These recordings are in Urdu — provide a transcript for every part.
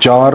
4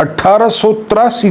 1883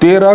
13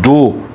2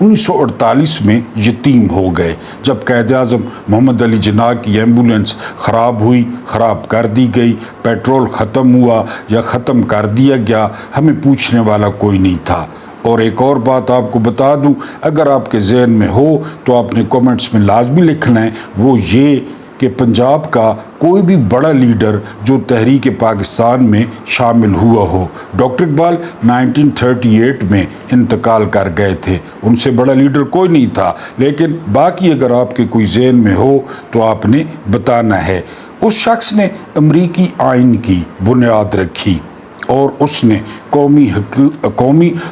1948 میں یتیم ہو گئے جب قائد اعظم محمد علی جناح کی ایمبولینس خراب ہوئی، خراب کر دی گئی، پیٹرول ختم ہوا یا ختم کر دیا گیا، ہمیں پوچھنے والا کوئی نہیں تھا۔ اور ایک اور بات آپ کو بتا دوں، اگر آپ کے ذہن میں ہو تو آپ نے کومنٹس میں لازمی لکھنا ہے، وہ یہ کہ پنجاب کا کوئی بھی بڑا لیڈر جو تحریک پاکستان میں شامل ہوا ہو۔ ڈاکٹر اقبال 1938 میں انتقال کر گئے تھے، ان سے بڑا لیڈر کوئی نہیں تھا، لیکن باقی اگر آپ کے کوئی ذہن میں ہو تو آپ نے بتانا ہے۔ اس شخص نے امریکی آئین کی بنیاد رکھی اور اس نے قومی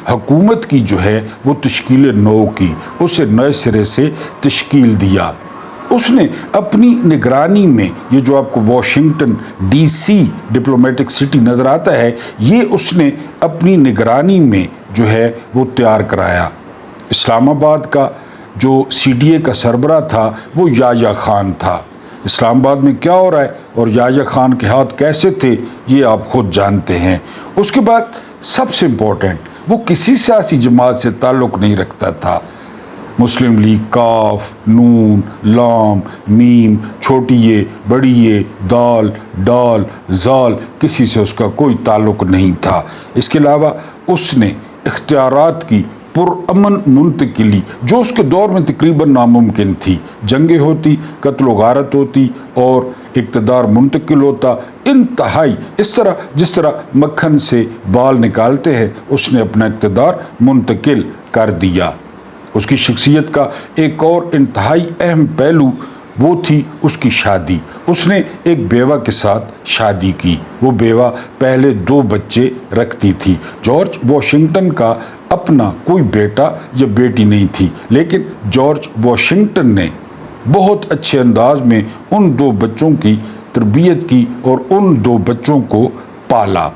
حکومت کی جو ہے وہ تشکیل نو کی، اسے نئے سرے سے تشکیل دیا۔ اس نے اپنی نگرانی میں، یہ جو آپ کو Washington D C diplomatic city نظر آتا ہے، یہ اس نے اپنی نگرانی میں جو ہے وہ تیار کرایا۔ اسلام آباد کا جو سی ڈی اے کا سربراہ تھا وہ یحییٰ خان تھا۔ اسلام آباد میں کیا ہو رہا ہے اور یحییٰ خان کے ہاتھ کیسے تھے یہ آپ خود جانتے ہیں۔ اس کے بعد سب سے امپورٹنٹ، وہ کسی سیاسی جماعت سے تعلق نہیں رکھتا تھا۔ مسلم لیگ، کاف، نون، لام، میم، چھوٹی یہ، بڑی یہ، دال، ڈال، زال، کسی سے اس کا کوئی تعلق نہیں تھا۔ اس کے علاوہ اس نے اختیارات کی پرامن منتقلی، جو اس کے دور میں تقریباً ناممکن تھی، جنگیں ہوتی، قتل و غارت ہوتی اور اقتدار منتقل ہوتا، انتہائی جس طرح مکھن سے بال نکالتے ہیں، اس نے اپنا اقتدار منتقل کر دیا۔ اس کی شخصیت کا ایک اور انتہائی اہم پہلو وہ تھی اس کی شادی۔ اس نے ایک بیوہ کے ساتھ شادی کی، وہ بیوہ پہلے 2 بچے رکھتی تھی۔ جارج واشنگٹن کا اپنا کوئی بیٹا یا بیٹی نہیں تھی، لیکن جارج واشنگٹن نے بہت اچھے انداز میں ان 2 بچوں کی تربیت کی اور ان 2 بچوں کو پالا۔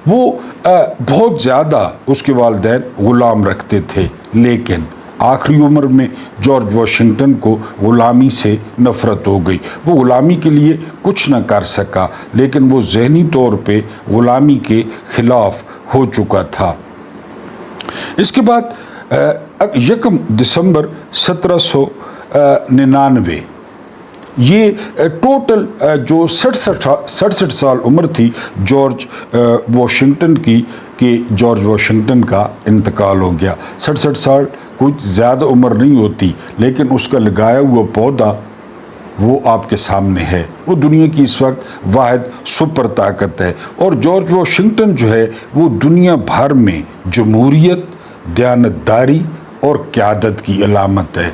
وہ بہت زیادہ اس کے والدین غلام رکھتے تھے، لیکن آخری عمر میں جارج واشنگٹن کو غلامی سے نفرت ہو گئی۔ وہ غلامی کے لیے کچھ نہ کر سکا، لیکن وہ ذہنی طور پہ غلامی کے خلاف ہو چکا تھا۔ اس کے بعد 1 دسمبر 1799 یہ ٹوٹل جو 67 سال عمر تھی جارج واشنگٹن کی، کہ جارج واشنگٹن کا انتقال ہو گیا۔ 67 سال کچھ زیادہ عمر نہیں ہوتی، لیکن اس کا لگایا ہوا پودا وہ آپ کے سامنے ہے۔ وہ دنیا کی اس وقت واحد سپر طاقت ہے، اور جارج واشنگٹن جو ہے وہ دنیا بھر میں جمہوریت، دیانتداری اور قیادت کی علامت ہے۔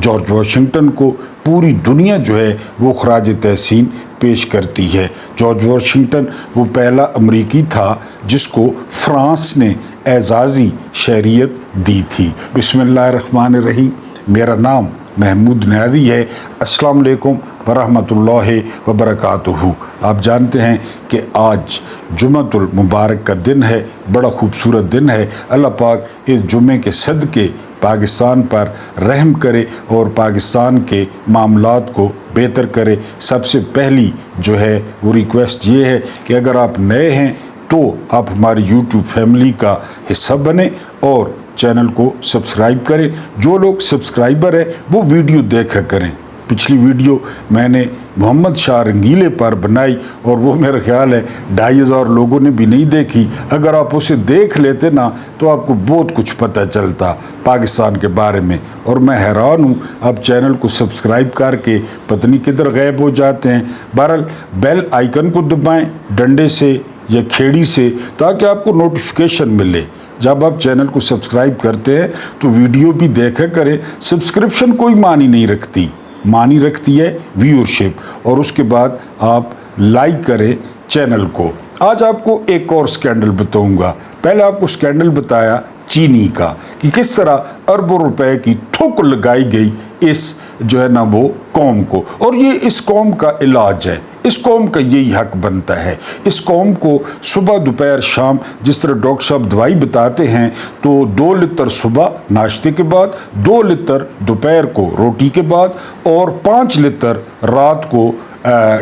جارج واشنگٹن کو پوری دنیا جو ہے وہ خراج تحسین پیش کرتی ہے۔ جارج واشنگٹن وہ پہلا امریکی تھا جس کو فرانس نے اعزازی شہریت دی تھی۔ بسم اللہ الرحمن الرحیم، میرا نام محمود نیازی ہے۔ السلام علیکم ورحمۃ اللہ وبرکاتہ۔ آپ جانتے ہیں کہ آج جمعۃ المبارک کا دن ہے، بڑا خوبصورت دن ہے۔ اللہ پاک اس جمعے کے صدقے پاکستان پر رحم کرے اور پاکستان کے معاملات کو بہتر کرے۔ سب سے پہلی جو ہے وہ ریکویسٹ یہ ہے کہ اگر آپ نئے ہیں تو آپ ہماری یوٹیوب فیملی کا حصہ بنیں اور چینل کو سبسکرائب کریں۔ جو لوگ سبسکرائبر ہیں وہ ویڈیو دیکھا کریں۔ پچھلی ویڈیو میں نے محمد شاہ رنگیلے پر بنائی اور وہ میرا خیال ہے 2500 لوگوں نے بھی نہیں دیکھی۔ اگر آپ اسے دیکھ لیتے نا تو آپ کو بہت کچھ پتہ چلتا پاکستان کے بارے میں، اور میں حیران ہوں آپ چینل کو سبسکرائب کر کے پتہ نہیں کدھر غائب ہو جاتے ہیں۔ بہرحال بیل آئیکن کو دبائیں ڈنڈے سے یا کھیڑی سے، تاکہ آپ کو نوٹیفیکیشن ملے۔ جب آپ چینل کو سبسکرائب کرتے ہیں تو ویڈیو بھی دیکھا کریں۔ سبسکرپشن کوئی معنی نہیں رکھتی، معنی رکھتی ہے ویورشپ، اور اس کے بعد آپ لائک کریں چینل کو۔ آج آپ کو ایک اور سکینڈل بتاؤں گا۔ پہلے آپ کو سکینڈل بتایا چینی کا، کہ کس طرح اربوں روپے کی تھوک لگائی گئی اس جو ہے نا وہ قوم کو، اور یہ اس قوم کا علاج ہے۔ اس قوم کا یہی حق بنتا ہے۔ اس قوم کو صبح دوپہر شام جس طرح ڈاکٹر صاحب دوائی بتاتے ہیں تو 2 لیٹر صبح ناشتے کے بعد، 2 لیٹر دوپہر کو روٹی کے بعد، اور 5 لیٹر رات کو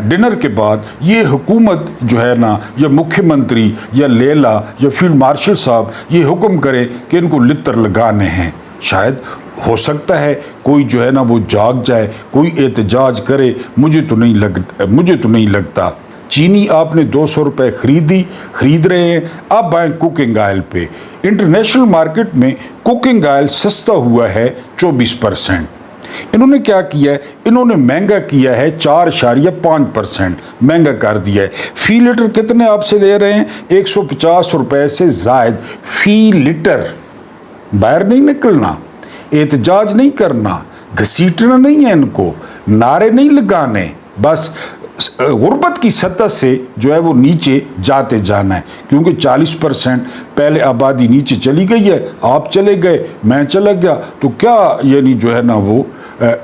ڈنر کے بعد، یہ حکومت جو ہے نا یا مکھیہ منتری یا لیلا یا فیلڈ مارشل صاحب یہ حکم کرے کہ ان کو لیٹر لگانے ہیں۔ شاید ہو سکتا ہے کوئی جو ہے نا وہ جاگ جائے, کوئی احتجاج کرے, مجھے تو نہیں لگتا. چینی آپ نے 200 روپے خرید رہے ہیں, اب آئیں کوکنگ آئل پہ. انٹرنیشنل مارکیٹ میں کوکنگ آئل سستا ہوا ہے 24%. انہوں نے کیا کیا ہے, انہوں نے مہنگا کیا ہے 4.5% مہنگا کر دیا ہے. فی لیٹر کتنے آپ سے لے رہے ہیں, 150 روپے سے زائد فی لیٹر. باہر نہیں نکلنا, احتجاج نہیں کرنا, گھسیٹنا نہیں ہے ان کو, نعرے نہیں لگانے, بس غربت کی سطح سے جو ہے وہ نیچے جاتے جانا ہے. کیونکہ 40% پہلے آبادی نیچے چلی گئی ہے, آپ چلے گئے, میں چلا گیا, تو کیا یعنی جو ہے نا وہ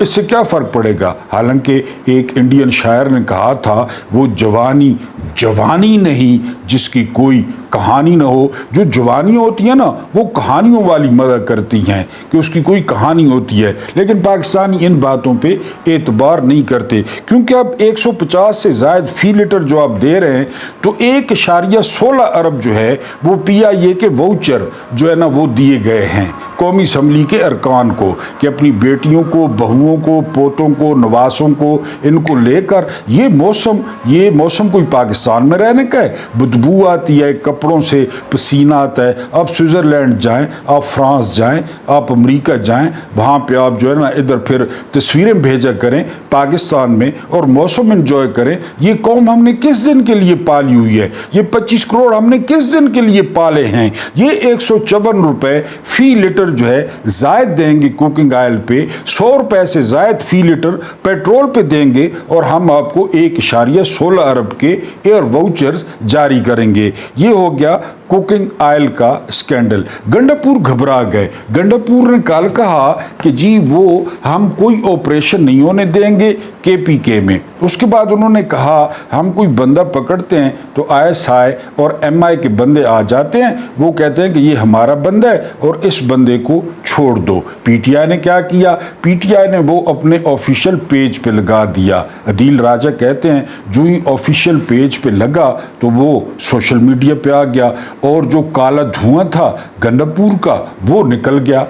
اس سے کیا فرق پڑے گا. حالانکہ ایک انڈین شاعر نے کہا تھا, وہ جوانی نہیں جس کی کوئی کہانی نہ ہو. جو جوانیاں ہوتی ہیں نا وہ کہانیوں والی مدد کرتی ہیں کہ اس کی کوئی کہانی ہوتی ہے, لیکن پاکستانی ان باتوں پہ اعتبار نہیں کرتے. کیونکہ اب 150 سے زائد فی لیٹر جو آپ دے رہے ہیں, تو 1.16 ارب جو ہے وہ PIA کے واؤچر جو ہے نا وہ دیے گئے ہیں قومی اسمبلی کے ارکان کو, کہ اپنی بیٹیوں کو, بہوؤں کو, پوتوں کو, نواسوں کو, ان کو لے کر. یہ موسم کوئی پاکستان میں رہنے کا ہے؟ بدبو آتی ہے کپڑوں سے, پسینہ آتا ہے. آپ سوئٹزرلینڈ جائیں, آپ فرانس جائیں, آپ امریکہ جائیں, وہاں پہ آپ جو ہے نا ادھر پھر تصویریں بھیجا کریں پاکستان میں اور موسم انجوائے کریں. یہ قوم ہم نے کس دن کے لیے پالی ہوئی ہے, یہ 25 کروڑ ہم نے کس دن کے لیے پالے ہیں. یہ 154 روپے فی لیٹر جو ہے زائد دیں گے کوکنگ آئل پہ, 100 روپے سے زائد فی لیٹر پیٹرول پہ دیں گے, اور ہم آپ کو 1.16 ارب کے ایئر واؤچرز جاری کریں گے. یہ ہو گیا کوکنگ آئل کا سکینڈل. گنڈاپور گھبرا گئے. گنڈاپور نے کل کہا کہ جی وہ ہم کوئی آپریشن نہیں ہونے دیں گے KPK میں. اس کے بعد انہوں نے کہا ہم کوئی بندہ پکڑتے ہیں تو ISI اور MI کے بندے آ جاتے ہیں, وہ کہتے ہیں کہ یہ ہمارا بندہ ہے اور اس بندے کو چھوڑ دو. PTI نے کیا کیا, PTI نے وہ اپنے آفیشیل پیج پہ لگا دیا. عدیل راجہ کہتے ہیں جو ہی آفیشیل پیج پہ لگا تو وہ سوشل میڈیا پہ آ گیا, اور جو کالا دھواں تھا گنڈاپور کا وہ نکل گیا,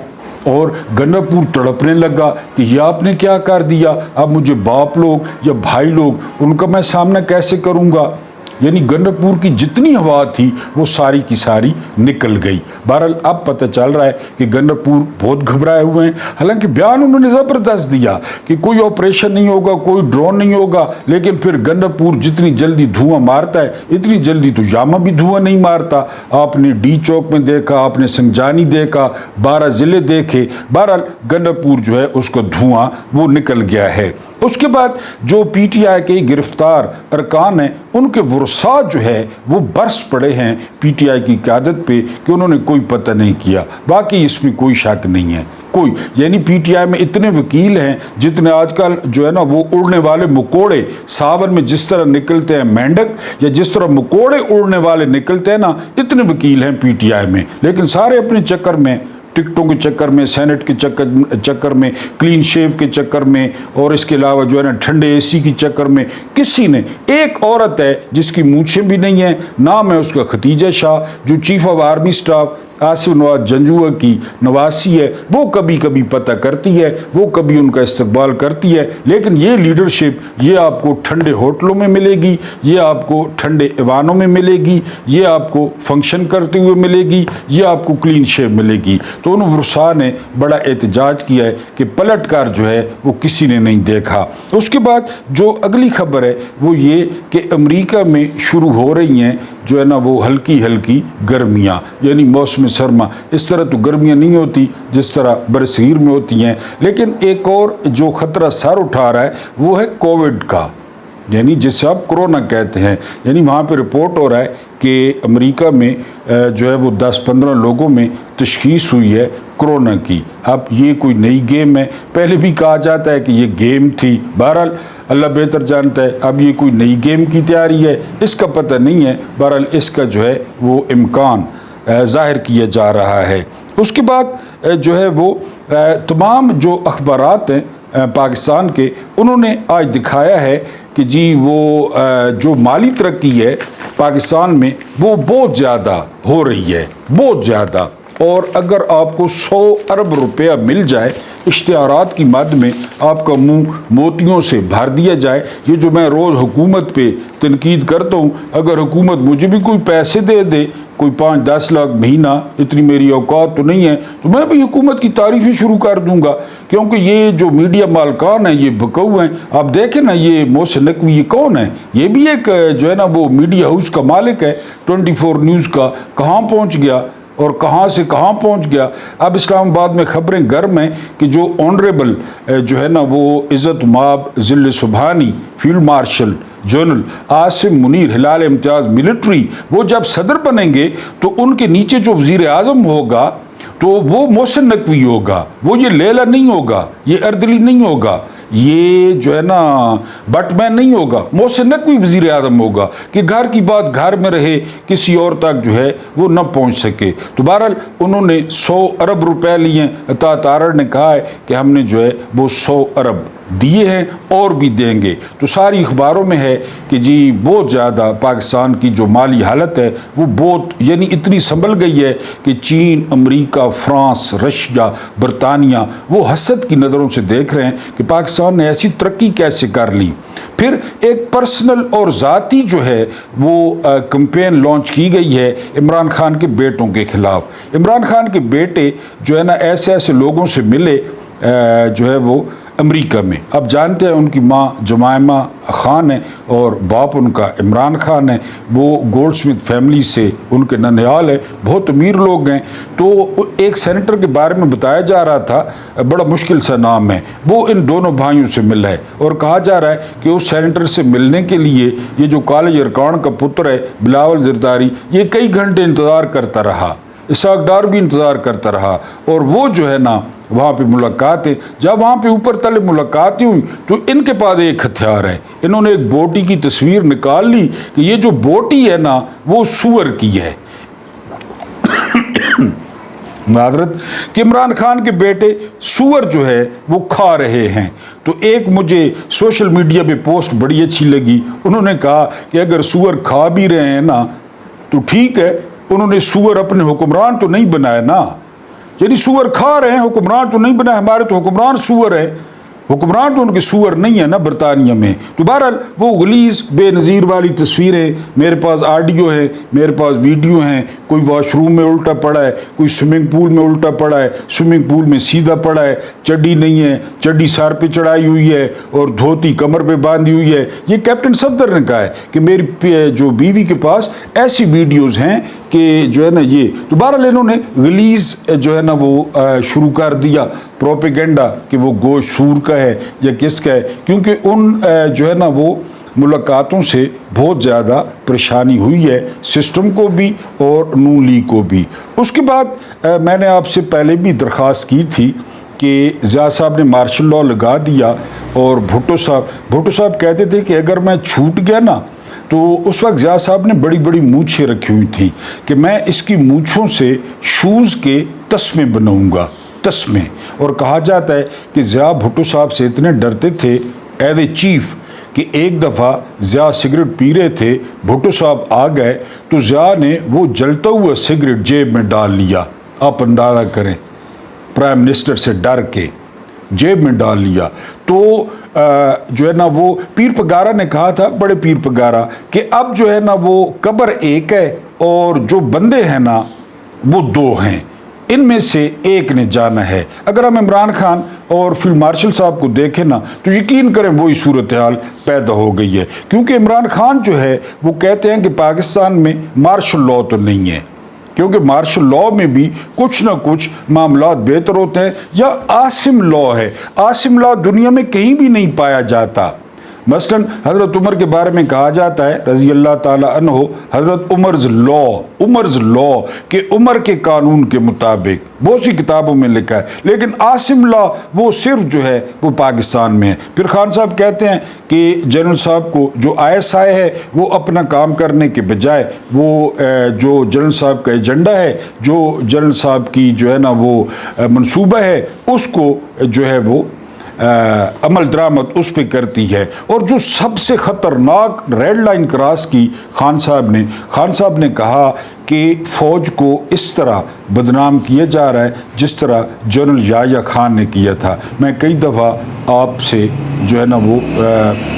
اور گنڈاپور تڑپنے لگا کہ یہ آپ نے کیا کر دیا, اب مجھے باپ لوگ یا بھائی لوگ ان کا میں سامنا کیسے کروں گا. یعنی گنڈاپور کی جتنی ہوا تھی وہ ساری کی ساری نکل گئی. بہرحال اب پتہ چل رہا ہے کہ گنڈاپور بہت گھبرائے ہوئے ہیں. حالانکہ بیان انہوں نے زبردست دیا کہ کوئی آپریشن نہیں ہوگا, کوئی ڈرون نہیں ہوگا, لیکن پھر گنڈاپور جتنی جلدی دھواں مارتا ہے اتنی جلدی تو جامع بھی دھواں نہیں مارتا. آپ نے ڈی چوک میں دیکھا, آپ نے سنجانی دیکھا, 12 ضلع دیکھے. بہرحال گنڈاپور جو ہے اس کا دھواں وہ نکل گیا ہے. اس کے بعد جو PTI کے گرفتار ارکان ہیں ان کے ورثاء جو ہے وہ برس پڑے ہیں PTI کی قیادت پہ کہ انہوں نے کوئی پتہ نہیں کیا. باقی اس میں کوئی شک نہیں ہے کوئی. یعنی PTI میں اتنے وکیل ہیں جتنے آج کل جو ہے نا وہ اڑنے والے مکوڑے ساون میں جس طرح نکلتے ہیں مینڈک, یا جس طرح مکوڑے اڑنے والے نکلتے ہیں نا, اتنے وکیل ہیں PTI میں. لیکن سارے اپنے چکر میں, ٹکٹوں کے چکر میں, سینٹ کے چکر میں, کلین شیو کے چکر میں, اور اس کے علاوہ جو ہے نا ٹھنڈے AC کی چکر میں. کسی نے, ایک عورت ہے جس کی مونچھیں بھی نہیں ہیں, نام ہے اس کا ختیجہ شاہ, جو chief of army staff Asif Nawaz Janjua کی نواسی ہے, وہ کبھی کبھی پتہ کرتی ہے, وہ کبھی ان کا استقبال کرتی ہے. لیکن یہ لیڈرشپ یہ آپ کو ٹھنڈے ہوٹلوں میں ملے گی, یہ آپ کو ٹھنڈے ایوانوں میں ملے گی, یہ آپ کو فنکشن کرتے ہوئے ملے گی, یہ آپ کو کلین شیو ملے گی. تو ان ورثاء نے بڑا احتجاج کیا ہے کہ پلٹ کر جو ہے وہ کسی نے نہیں دیکھا. اس کے بعد جو اگلی خبر ہے وہ یہ کہ امریکہ میں شروع ہو رہی ہیں جو ہے نا وہ ہلکی گرمیاں, یعنی موسم سرما. اس طرح تو گرمیاں نہیں ہوتی جس طرح برصغیر میں ہوتی ہیں. لیکن ایک اور جو خطرہ سر اٹھا رہا ہے وہ ہے کووڈ کا, یعنی جسے آپ کرونا کہتے ہیں. یعنی وہاں پہ رپورٹ ہو رہا ہے کہ امریکہ میں جو ہے وہ 10-15 لوگوں میں تشخیص ہوئی ہے کرونا کی. اب یہ کوئی نئی گیم ہے, پہلے بھی کہا جاتا ہے کہ یہ گیم تھی. بہرحال اللہ بہتر جانتا ہے, اب یہ کوئی نئی گیم کی تیاری ہے اس کا پتہ نہیں ہے. بہرحال اس کا جو ہے وہ امکان ظاہر کیا جا رہا ہے. اس کے بعد جو ہے وہ تمام جو اخبارات ہیں پاکستان کے, انہوں نے آج دکھایا ہے کہ جی وہ جو مالی ترقی ہے پاکستان میں وہ بہت زیادہ ہو رہی ہے, بہت زیادہ. اور اگر آپ کو 100 ارب روپیہ مل جائے اشتہارات کی مد میں، آپ کا منہ موتیوں سے بھر دیا جائے، یہ جو میں روز حکومت پہ تنقید کرتا ہوں، اگر حکومت مجھے بھی کوئی پیسے دے دے، کوئی 5-10 لاکھ مہینہ، اتنی میری اوقات تو نہیں ہے، تو میں بھی حکومت کی تعریفیں شروع کر دوں گا، کیونکہ یہ جو میڈیا مالکان ہیں یہ بکو ہیں۔ آپ دیکھیں نا، یہ محسن نقوی یہ کون ہے؟ یہ بھی ایک جو ہے نا وہ میڈیا ہاؤس کا مالک ہے، 24 نیوز کا۔ کہاں پہنچ گیا اور کہاں سے کہاں پہنچ گیا؟ اب اسلام آباد میں خبریں گرم ہیں کہ جو آنریبل جو ہے نا وہ عزت مآب ذل سبحانی field marshal general Asim Munir Hilal Imtiaz military, وہ جب صدر بنیں گے تو ان کے نیچے جو وزیر اعظم ہوگا تو وہ محسن نقوی ہوگا، وہ یہ لیلا نہیں ہوگا، یہ اردلی نہیں ہوگا، یہ جو ہے نا بٹ مین نہیں ہوگا، محسن نقوی وزیر اعظم ہوگا کہ گھر کی بات گھر میں رہے، کسی اور تک جو ہے وہ نہ پہنچ سکے۔ تو بہرحال انہوں نے 100 ارب روپے لیے ہیں۔ عطا تارڑ نے کہا ہے کہ ہم نے جو ہے وہ 100 ارب دیے ہیں اور بھی دیں گے۔ تو ساری اخباروں میں ہے کہ جی بہت زیادہ پاکستان کی جو مالی حالت ہے وہ بہت یعنی اتنی سنبھل گئی ہے کہ چین، امریکہ، فرانس، رشیا، برطانیہ وہ حسد کی نظروں سے دیکھ رہے ہیں کہ پاکستان نے ایسی ترقی کیسے کر لی۔ پھر ایک پرسنل اور ذاتی جو ہے وہ کمپین لانچ کی گئی ہے عمران خان کے بیٹوں کے خلاف۔ عمران خان کے بیٹے جو ہے نا ایسے ایسے لوگوں سے ملے جو ہے وہ امریکہ میں۔ اب جانتے ہیں ان کی ماں جمائمہ خان ہے اور باپ ان کا عمران خان ہے، وہ گولڈ سمتھ فیملی سے ان کے ننیال ہے، بہت امیر لوگ ہیں۔ تو ایک سینیٹر کے بارے میں بتایا جا رہا تھا، بڑا مشکل سا نام ہے، وہ ان دونوں بھائیوں سے ملا ہے اور کہا جا رہا ہے کہ اس سینیٹر سے ملنے کے لیے یہ جو کالج ارکان کا پتر ہے بلاول زرداری، یہ کئی گھنٹے انتظار کرتا رہا، اسحاق ڈار بھی انتظار کرتا رہا، اور وہ جو ہے نا وہاں پہ ملاقاتیں، جب وہاں پہ اوپر تلے ملاقاتیں ہوئی تو ان کے پاس ایک ہتھیار ہے، انہوں نے ایک بوٹی کی تصویر نکال لی کہ یہ جو بوٹی ہے نا وہ سور کی ہے۔ معذرت کہ عمران خان کے بیٹے سور جو ہے وہ کھا رہے ہیں۔ تو ایک مجھے سوشل میڈیا پہ پوسٹ بڑی اچھی لگی، انہوں نے کہا کہ اگر سور کھا بھی رہے ہیں نا تو ٹھیک ہے، انہوں نے سور اپنے حکمران تو نہیں بنایا نا، یعنی سور کھا رہے ہیں، حکمران تو نہیں بنا، ہمارے تو حکمران سور ہے، حکمران تو ان کے سور نہیں ہے نا برطانیہ میں۔ تو بہرحال وہ غلیظ بے نظیر والی تصویریں، میرے پاس آڈیو ہے، میرے پاس ویڈیو ہیں، کوئی واش روم میں الٹا پڑا ہے، کوئی سوئمنگ پول میں الٹا پڑا ہے، سوئمنگ پول میں سیدھا پڑا ہے، چڈی نہیں ہے، چڈی سر پہ چڑھائی ہوئی ہے اور دھوتی کمر پہ باندھی ہوئی ہے۔ یہ کیپٹن صفدر نے کہا ہے کہ میری جو بیوی کے پاس ایسی ویڈیوز ہیں کہ جو ہے نا یہ، تو بہرحال انہوں نے غلیظ جو ہے نا وہ شروع کر دیا پروپیگنڈا کہ وہ گوشت سور کا ہے یا کس کا ہے، کیونکہ ان جو ہے نا وہ ملاقاتوں سے بہت زیادہ پریشانی ہوئی ہے سسٹم کو بھی اور نون لیگ کو بھی۔ اس کے بعد میں نے آپ سے پہلے بھی درخواست کی تھی کہ ضیاء صاحب نے مارشل لاء لگا دیا، اور بھٹو صاحب کہتے تھے کہ اگر میں چھوٹ گیا نا، تو اس وقت ضیاء صاحب نے بڑی بڑی مونچھیں رکھی ہوئی تھیں کہ میں اس کی مونچھوں سے شوز کے تسمے بناؤں گا، تسمے۔ اور کہا جاتا ہے کہ ضیاء بھٹو صاحب سے اتنے ڈرتے تھے ایز اے چیف کہ ایک دفعہ ضیاء سگریٹ پی رہے تھے، بھٹو صاحب آ گئے تو ضیاء نے وہ جلتا ہوا سگریٹ جیب میں ڈال لیا۔ آپ اندازہ کریں، پرائم منسٹر سے ڈر کے جیب میں ڈال لیا۔ تو جو ہے نا وہ پیر پگارا نے کہا تھا، بڑے پیر پگارا، کہ اب جو ہے نا وہ قبر ایک ہے اور جو بندے ہیں نا وہ دو ہیں، ان میں سے ایک نے جانا ہے۔ اگر ہم عمران خان اور فیلڈ مارشل صاحب کو دیکھیں نا تو یقین کریں وہی صورتحال پیدا ہو گئی ہے، کیونکہ عمران خان جو ہے وہ کہتے ہیں کہ پاکستان میں مارشل لاء تو نہیں ہے، کیونکہ مارشل لاء میں بھی کچھ نہ کچھ معاملات بہتر ہوتے ہیں، یا عاصم لاء ہے، عاصم لاء دنیا میں کہیں بھی نہیں پایا جاتا۔ مثلا حضرت عمر کے بارے میں کہا جاتا ہے رضی اللہ تعالی عنہ، حضرت عمرز لاء کہ عمر کے قانون کے مطابق بہت سی کتابوں میں لکھا ہے، لیکن عاصم لاء وہ صرف جو ہے وہ پاکستان میں ہے۔ پھر خان صاحب کہتے ہیں کہ جنرل صاحب کو جو ISI ہے وہ اپنا کام کرنے کے بجائے وہ جو جنرل صاحب کا ایجنڈا ہے، جو جنرل صاحب کی جو ہے نا وہ منصوبہ ہے، اس کو جو ہے وہ عمل درآمد اس پہ کرتی ہے۔ اور جو سب سے خطرناک ریڈ لائن کراس کی خان صاحب نے کہا کہ فوج کو اس طرح بدنام کیا جا رہا ہے جس طرح جنرل یحییٰ خان نے کیا تھا۔ میں کئی دفعہ آپ سے جو ہے نا وہ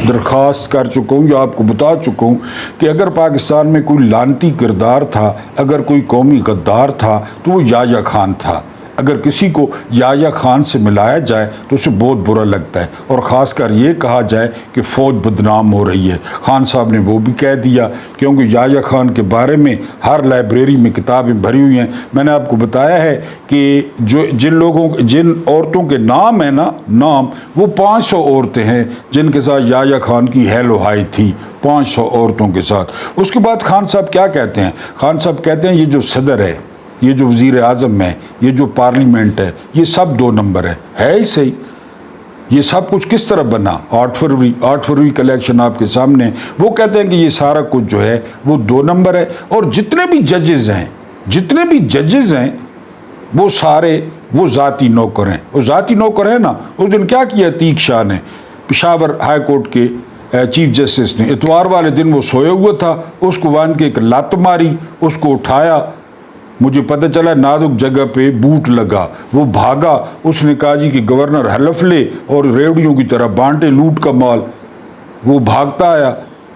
درخواست کر چکا ہوں، جو آپ کو بتا چکا ہوں کہ اگر پاکستان میں کوئی لعنتی کردار تھا، اگر کوئی قومی غدار تھا تو وہ یحییٰ خان تھا۔ اگر کسی کو یحییٰ خان سے ملایا جائے تو اسے بہت برا لگتا ہے، اور خاص کر یہ کہا جائے کہ فوج بدنام ہو رہی ہے۔ خان صاحب نے وہ بھی کہہ دیا، کیونکہ یحییٰ خان کے بارے میں ہر لائبریری میں کتابیں بھری ہوئی ہیں۔ میں نے آپ کو بتایا ہے کہ جن عورتوں کے نام ہیں نا، وہ 500 عورتیں ہیں جن کے ساتھ یحییٰ خان کی ہیلو ہائی تھی، 500 عورتوں کے ساتھ۔ اس کے بعد خان صاحب کیا کہتے ہیں؟ خان صاحب کہتے ہیں یہ جو صدر ہے، یہ جو وزیر اعظم ہے، یہ جو پارلیمنٹ ہے، یہ سب 2 نمبر ہے ہی صحیح۔ یہ سب کچھ کس طرح بنا؟ 8 فروری کا الیکشن آپ کے سامنے۔ وہ کہتے ہیں کہ یہ سارا کچھ جو ہے وہ 2 نمبر ہے، اور جتنے بھی ججز ہیں وہ سارے وہ ذاتی نوکر ہیں۔ وہ ذاتی نوکر ہیں نا، اس دن کیا کیا عتیق شاہ نے، پشاور ہائی کورٹ کے چیف جسٹس نے؟ اتوار والے دن وہ سویا ہوا تھا، اس کو وان کے ایک لت ماری، اس کو اٹھایا، مجھے پتہ چلا نازک جگہ پہ بوٹ لگا، وہ بھاگا، اس نے کہا جی کہ گورنر حلف لے اور ریوڑیوں کی طرح بانٹے لوٹ کا مال۔ وہ بھاگتا آیا،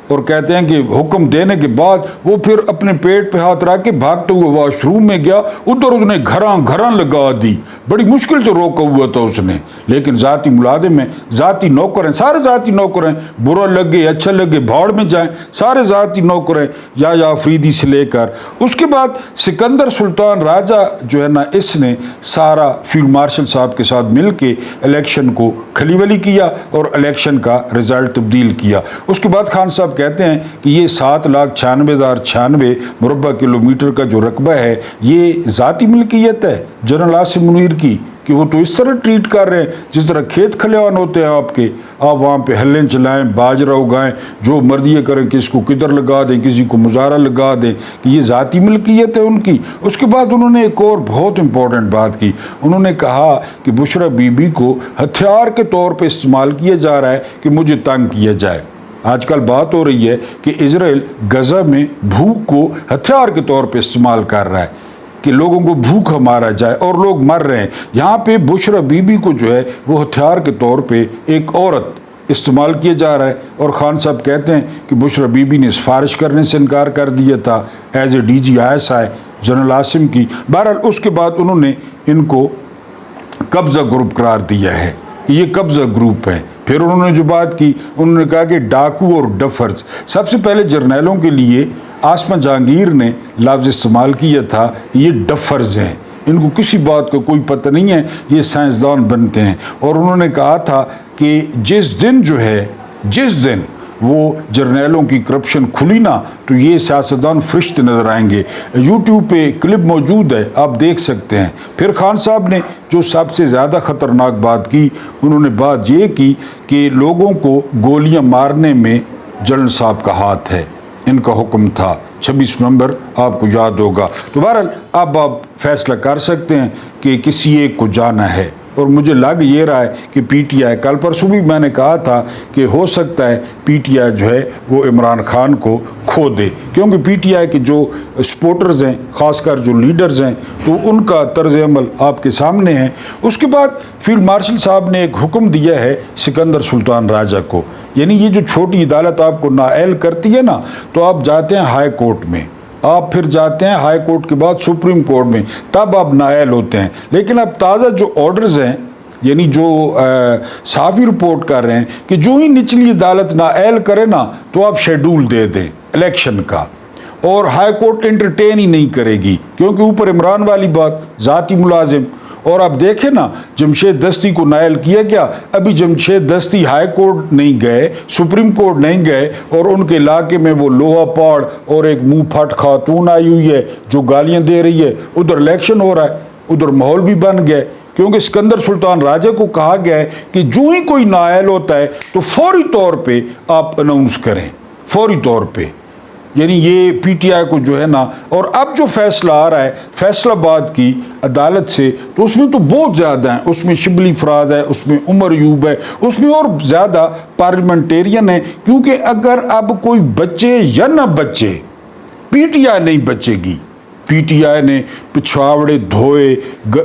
اور کہتے ہیں کہ حکم دینے کے بعد وہ پھر اپنے پیٹ پہ ہاتھ رکھ کے بھاگتے ہوئے واش روم میں گیا، ادھر اس نے گھراں لگا دی، بڑی مشکل سے روکا ہوا تھا اس نے۔ لیکن ذاتی ملازم ہیں، ذاتی نوکر ہیں، سارے ذاتی نوکر ہیں، برا لگے اچھا لگے بھاڑ میں جائیں، سارے ذاتی نوکر ہیں، یحییٰ آفریدی سے لے کر۔ اس کے بعد سکندر سلطان راجہ جو ہے نا، اس نے سارا فیلڈ مارشل صاحب کے ساتھ مل کے الیکشن کو کھلی ولی کیا اور الیکشن کا رزلٹ تبدیل کیا۔ اس کے بعد خان صاحب کہتے ہیں کہ یہ 7,96,096 مربع کلومیٹر کا جو رقبہ ہے یہ ذاتی ملکیت ہے جنرل عاصم منیر کی، کہ وہ تو اس طرح ٹریٹ کر رہے ہیں جس طرح کھیت کھلیان ہوتے ہیں آپ کے، آپ وہاں پہ ہلیں چلائیں، باجرہ اگائیں، جو مرضی کریں، کسی کو کدھر لگا دیں، کسی کو مزارہ لگا دیں، کہ یہ ذاتی ملکیت ہے ان کی۔ اس کے بعد انہوں نے ایک اور بہت امپورٹنٹ بات کی، انہوں نے کہا کہ بشرا بی بی کو ہتھیار کے طور پہ استعمال کیا جا رہا ہے کہ مجھے تنگ کیا جائے۔ آج کل بات ہو رہی ہے کہ اسرائیل غزہ میں بھوک کو ہتھیار کے طور پہ استعمال کر رہا ہے کہ لوگوں کو بھوکا مارا جائے، اور لوگ مر رہے ہیں۔ یہاں پہ بشرا بی بی کو جو ہے وہ ہتھیار کے طور پہ ایک عورت استعمال کیا جا رہا ہے، اور خان صاحب کہتے ہیں کہ بشرا بی بی نے سفارش کرنے سے انکار کر دیا تھا as a DG ISI general Asim کی۔ بہرحال اس کے بعد انہوں نے ان کو قبضہ گروپ قرار دیا ہے کہ یہ قبضہ گروپ ہے۔ پھر انہوں نے جو بات کی، انہوں نے کہا کہ ڈاکو اور ڈفرز، سب سے پہلے جرنیلوں کے لیے آسما جہانگیر نے لفظ استعمال کیا تھا کہ یہ ڈفرز ہیں، ان کو کسی بات کا کوئی پتہ نہیں ہے، یہ سائنسدان بنتے ہیں۔ اور انہوں نے کہا تھا کہ جس دن وہ جرنیلوں کی کرپشن کھلی نا تو یہ سیاستدان فرشتے نظر آئیں گے۔ یوٹیوب پہ کلپ موجود ہے، آپ دیکھ سکتے ہیں۔ پھر خان صاحب نے جو سب سے زیادہ خطرناک بات کی، انہوں نے بات یہ کی کہ لوگوں کو گولیاں مارنے میں جنرل صاحب کا ہاتھ ہے، ان کا حکم تھا 26 نومبر، آپ کو یاد ہوگا۔ تو بہرحال اب آپ فیصلہ کر سکتے ہیں کہ کسی ایک کو جانا ہے، اور مجھے لگ یہ رہا ہے کہ PTI، کل پرسوں بھی میں نے کہا تھا کہ ہو سکتا ہے PTI جو ہے وہ عمران خان کو کھو دے، کیونکہ PTI کے جو سپورٹرز ہیں، خاص کر جو لیڈرز ہیں، تو ان کا طرز عمل آپ کے سامنے ہے۔ اس کے بعد فیلڈ مارشل صاحب نے ایک حکم دیا ہے سکندر سلطان راجہ کو، یعنی یہ جو چھوٹی عدالت آپ کو نااہل کرتی ہے نا، تو آپ جاتے ہیں ہائی کورٹ میں، آپ پھر جاتے ہیں ہائی کورٹ کے بعد سپریم کورٹ میں، تب آپ نااہل ہوتے ہیں۔ لیکن اب تازہ جو آرڈرز ہیں، یعنی جو صحافی رپورٹ کر رہے ہیں کہ جو ہی نچلی عدالت نااہل کرے نا تو آپ شیڈول دے دیں الیکشن کا، اور ہائی کورٹ انٹرٹین ہی نہیں کرے گی، کیونکہ اوپر عمران والی بات، ذاتی ملازم۔ اور آپ دیکھیں نا، جمشید دستی کو نائل کیا گیا، ابھی جمشید دستی ہائی کورٹ نہیں گئے، سپریم کورٹ نہیں گئے، اور ان کے علاقے میں وہ لوہا پاڑ اور ایک منہ پھٹ خاتون آئی ہوئی ہے جو گالیاں دے رہی ہے، ادھر الیکشن ہو رہا ہے، ادھر ماحول بھی بن گئے، کیونکہ سکندر سلطان راجہ کو کہا گیا ہے کہ جو ہی کوئی نااہل ہوتا ہے تو فوری طور پہ آپ اناؤنس کریں، فوری طور پہ۔ یعنی یہ پی ٹی آئی کو جو ہے نا، اور اب جو فیصلہ آ رہا ہے فیصل آباد کی عدالت سے، تو اس میں تو بہت زیادہ ہیں، اس میں شبلی فراز ہے، اس میں عمر ایوب ہے، اس میں اور زیادہ پارلیمنٹیرین ہیں، کیونکہ اگر اب کوئی بچے یا نہ بچے، پی ٹی آئی نہیں بچے گی۔ پی ٹی آئی نے پچھاوڑے دھوئے،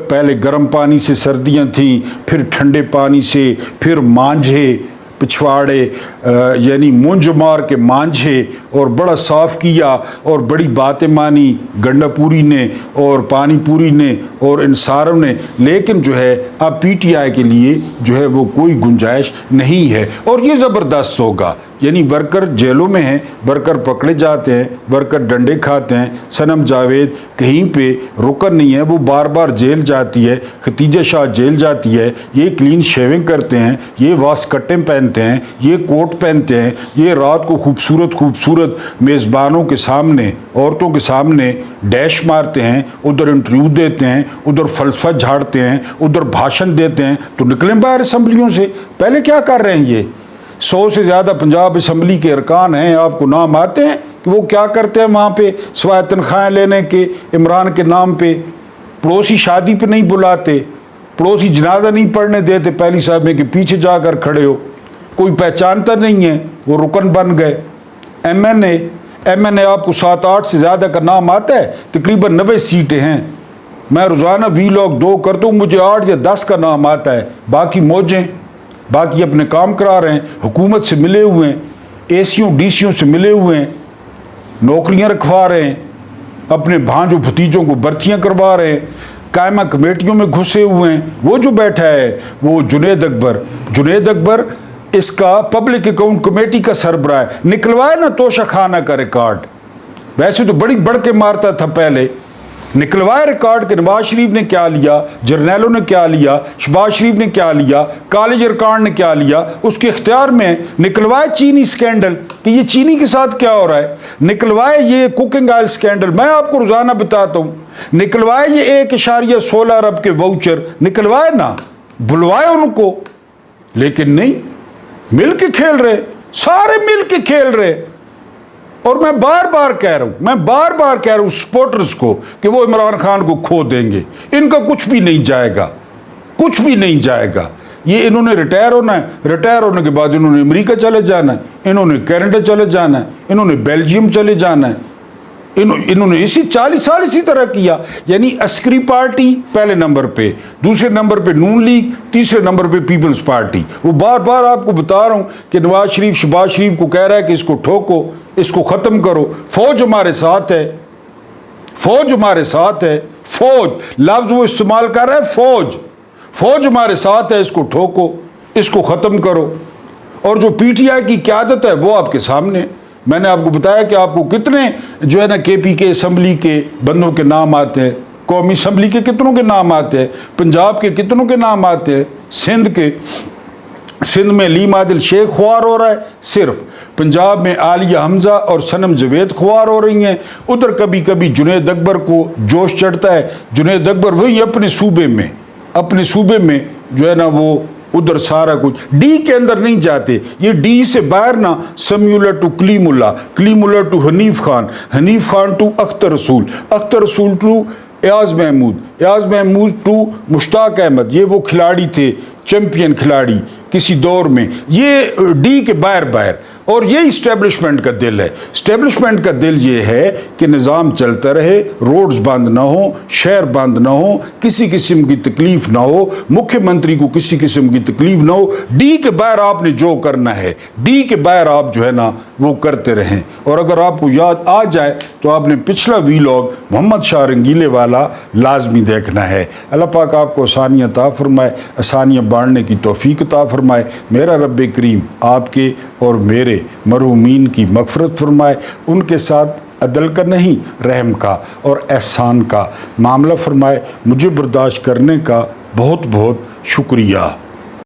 پہلے گرم پانی سے سردیاں تھیں، پھر ٹھنڈے پانی سے، پھر مانجھے پچھواڑے، یعنی مونج مار کے مانجھے اور بڑا صاف کیا اور بڑی باتیں مانی گنڈا پوری نے اور پانی پوری نے اور ان ساروں نے، لیکن جو ہے اب پی ٹی آئی کے لیے جو ہے وہ کوئی گنجائش نہیں ہے، اور یہ زبردست ہوگا۔ یعنی ورکر جیلوں میں ہیں، ورکر پکڑے جاتے ہیں، ورکر ڈنڈے کھاتے ہیں، صنم جاوید کہیں پہ رکن نہیں ہے، وہ بار بار جیل جاتی ہے، ختیجہ شاہ جیل جاتی ہے، یہ کلین شیونگ کرتے ہیں، یہ واسکٹیں پہنتے ہیں، یہ کوٹ پہنتے ہیں، یہ رات کو خوبصورت میزبانوں کے سامنے، عورتوں کے سامنے ڈیش مارتے ہیں، ادھر انٹرویو دیتے ہیں، ادھر فلسفہ جھاڑتے ہیں، ادھر بھاشن دیتے ہیں، تو نکلیں باہر اسمبلیوں سے۔ پہلے کیا کر رہے ہیں یہ 100 سے زیادہ پنجاب اسمبلی کے ارکان ہیں، آپ کو نام آتے ہیں کہ وہ کیا کرتے ہیں وہاں پہ سوائے تنخواہیں لینے کے عمران کے نام پہ؟ پڑوسی شادی پہ نہیں بلاتے، پڑوسی جنازہ نہیں پڑھنے دیتے پہلی صاحب میں کہ پیچھے جا کر کھڑے ہو، کوئی پہچانتا نہیں ہے، وہ رکن بن گئے۔ ایم این اے آپ کو 7-8 سے زیادہ کا نام آتا ہے، تقریباً 90 سیٹیں ہیں، میں روزانہ ویلاگ 2 کرتا ہوں، مجھے 8 یا 10 کا نام آتا ہے، باقی موجیں، باقی اپنے کام کرا رہے ہیں، حکومت سے ملے ہوئے ہیں، اے سیوں ڈی سیوں سے ملے ہوئے ہیں، نوکریاں رکھوا رہے ہیں، اپنے بھانجوں بھتیجوں کو برتیاں کروا رہے ہیں، قائمہ کمیٹیوں میں گھسے ہوئے ہیں۔ وہ جو بیٹھا ہے وہ جنید اکبر اس کا پبلک اکاؤنٹ کمیٹی کا سربراہ ہے، نکلوائے نا توشہ خانہ کا ریکارڈ، ویسے تو بڑی بڑھ کے مارتا تھا پہلے، نکلوائے ریکارڈ کہ نواز شریف نے کیا لیا، جرنیلوں نے کیا لیا، شہباز شریف نے کیا لیا، کالج ارکان نے کیا لیا، اس کے اختیار میں نکلوائے چینی سکینڈل کہ یہ چینی کے ساتھ کیا ہو رہا ہے، نکلوائے یہ کوکنگ آئل سکینڈل، میں آپ کو روزانہ بتاتا ہوں، نکلوائے یہ 1.16 ارب کے واؤچر، نکلوائے نا، بلوائے ان کو، لیکن نہیں، مل کے کھیل رہے، سارے مل کے کھیل رہے۔ اور میں بار بار کہہ رہا ہوں سپورٹرز کو کہ وہ عمران خان کو کھو دیں گے، ان کا کچھ بھی نہیں جائے گا، یہ انہوں نے ریٹائر ہونا ہے، ریٹائر ہونے کے بعد انہوں نے امریکہ چلے جانا ہے، انہوں نے کینیڈا چلے جانا ہے، انہوں نے بیلجیم چلے جانا ہے، انہوں نے 40 سال اسی طرح کیا۔ یعنی عسکری پارٹی پہلے نمبر پہ، دوسرے نمبر پہ نون لیگ، تیسرے نمبر پہ پیپلز پارٹی۔ وہ بار بار آپ کو بتا رہا ہوں کہ نواز شریف شہباز شریف کو کہہ رہا ہے کہ اس کو ٹھوکو، اس کو ختم کرو، فوج ہمارے ساتھ ہے، فوج لفظ وہ استعمال کر رہا ہے، فوج ہمارے ساتھ ہے، اس کو ٹھوکو، اس کو ختم کرو۔ اور جو پی ٹی آئی کی قیادت ہے وہ آپ کے سامنے، میں نے آپ کو بتایا کہ آپ کو کتنے جو ہے نا کے پی کے اسمبلی کے بندوں کے نام آتے ہیں، قومی اسمبلی کے کتنوں کے نام آتے ہیں، پنجاب کے کتنوں کے نام آتے ہیں، سندھ میں علیم عادل شیخ خوار ہو رہا ہے صرف، پنجاب میں عالیہ حمزہ اور صنم جاوید خوار ہو رہی ہیں، ادھر کبھی کبھی جنید اکبر کو جوش چڑھتا ہے، جنید اکبر وہی اپنے صوبے میں جو ہے نا وہ ادھر سارا کچھ ڈی کے اندر نہیں جاتے، یہ ڈی سے باہر نا Samiullah to Kaleemullah to Hanif Khan to Akhtar Rasool to Ayaz Mahmood to Mushtaq Ahmed, یہ وہ کھلاڑی تھے چیمپئن کھلاڑی کسی دور میں، یہ ڈی کے باہر اور یہ اسٹیبلشمنٹ کا دل ہے۔ اسٹیبلشمنٹ کا دل یہ ہے کہ نظام چلتا رہے، روڈز بند نہ ہوں، شہر بند نہ ہوں، کسی قسم کی تکلیف نہ ہو، مکھیہ منتری کو کسی قسم کی تکلیف نہ ہو، ڈی کے باہر آپ نے جو کرنا ہے، ڈی کے باہر آپ جو ہے نا وہ کرتے رہیں۔ اور اگر آپ کو یاد آ جائے تو آپ نے پچھلا ویلاگ محمد شاہ رنگیلے والا لازمی دیکھنا ہے۔ اللہ پاک آپ کو آسانیاں عطا فرمائے، آسانیاں بانٹنے کی توفیق عطا فرمائے۔ میرا رب کریم آپ کے اور میرے مرحومین کی مغفرت فرمائے، ان کے ساتھ عدل کا نہیں رحم کا اور احسان کا معاملہ فرمائے۔ مجھے برداشت کرنے کا بہت بہت شکریہ۔